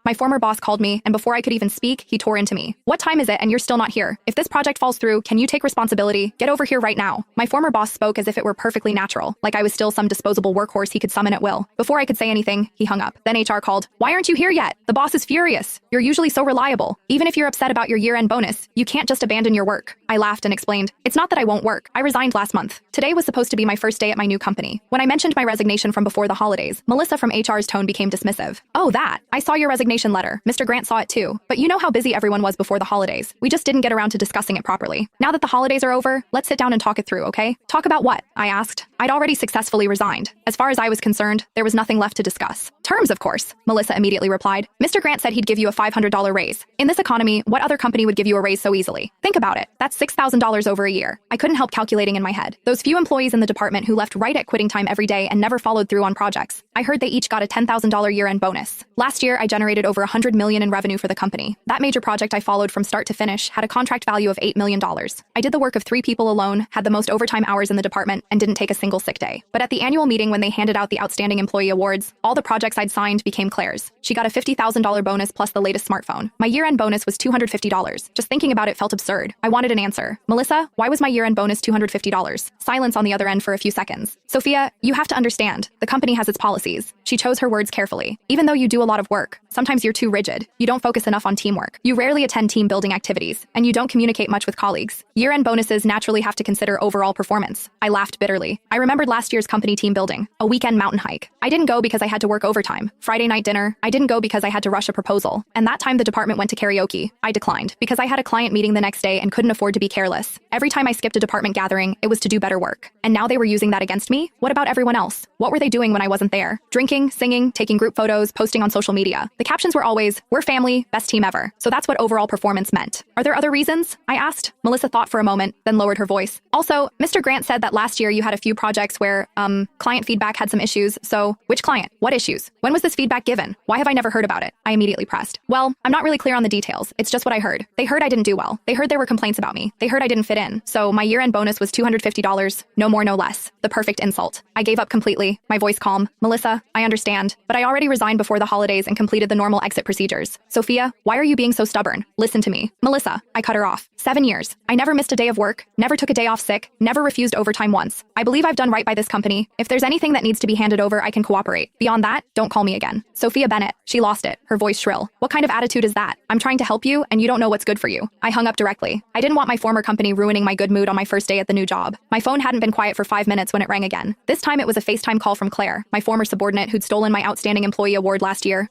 My former boss called me, and before I could even speak, he tore into me. What time is it and you're still not here? If this project falls through, can you take responsibility? Get over here right now. My former boss spoke as if it were perfectly natural, like I was still some disposable workhorse he could summon at will. Before I could say anything, he hung up. Then HR called. Why aren't you here yet? The boss is furious. You're usually so reliable. Even if you're upset about your year-end bonus, you can't just abandon your work. I laughed and explained. It's not that I won't work. I resigned last month. Today was supposed to be my first day at my new company. When I mentioned my resignation from before the holidays, Melissa from HR's tone became dismissive. Oh, that. I saw your resignation letter. Mr. Grant saw it too. But you know how busy everyone was before the holidays. We just didn't get around to discussing it properly. Now that the holidays are over, let's sit down and talk it through, okay? Talk about what? I asked. I'd already successfully resigned. As far as I was concerned, there was nothing left to discuss. Terms, of course, Melissa immediately replied. Mr. Grant said he'd give you a $500 raise. In this economy, what other company would give you a raise so easily? Think about it. That's $6,000 over a year. I couldn't help calculating in my head. Those few employees in the department who left right at quitting time every day and never followed through on projects. I heard they each got a $10,000 year-end bonus. Last year, I generated over $100 million in revenue for the company. That major project I followed from start to finish had a contract value of $8 million. I did the work of 3 people alone, had the most overtime hours in the department, and didn't take a single sick day. But at the annual meeting when they handed out the Outstanding Employee Awards, all the projects I'd signed became Claire's. She got a $50,000 bonus plus the latest smartphone. My year-end bonus was $250. Just thinking about it felt absurd. I wanted an answer. Melissa, why was my year-end bonus $250? Silence on the other end for a few seconds. Sophia, you have to understand. The company has its policies. She chose her words carefully. Even though you do a lot of work, sometimes you're too rigid. You don't focus enough on teamwork. You rarely attend team-building activities, and you don't communicate much with colleagues. Year-end bonuses naturally have to consider overall performance. I laughed bitterly. I remembered last year's company team building, a weekend mountain hike. I didn't go because I had to work overtime. Friday night dinner, I didn't go because I had to rush a proposal. And that time the department went to karaoke. I declined because I had a client meeting the next day and couldn't afford to be careless. Every time I skipped a department gathering, it was to do better work. And now they were using that against me? What about everyone else? What were they doing when I wasn't there? Drinking, singing, taking group photos, posting on social media. The captions were always, "We're family, best team ever." So that's what overall performance meant. Are there other reasons? I asked. Melissa thought for a moment, then lowered her voice. Also, Mr. Grant said that last year you had a few projects where, client feedback had some issues. So, which client? What issues? When was this feedback given? Why have I never heard about it? I immediately pressed. Well, I'm not really clear on the details. It's just what I heard. They heard I didn't do well. They heard there were complaints about me. They heard I didn't fit in. So my year-end bonus was $250, no more, no less. The perfect insult. I gave up completely, my voice calm. Melissa, I understand, but I already resigned before the holidays and completed the normal exit procedures. Sophia, why are you being so stubborn? Listen to me. Melissa, I cut her off. 7 years. I never missed a day of work, never took a day off sick, never refused overtime once. I believe I've done right by this company. If there's anything that needs to be handed over, I can cooperate. Beyond that, don't call me again. Sophia Bennett. She lost it, her voice shrill. What kind of attitude is that? I'm trying to help you, and you don't know what's good for you. I hung up directly. I didn't want my former company ruining my good mood on my first day at the new job. My phone hadn't been quiet for 5 minutes when it rang again. This time it was a FaceTime call from Claire, my former subordinate who'd stolen my Outstanding Employee Award last year.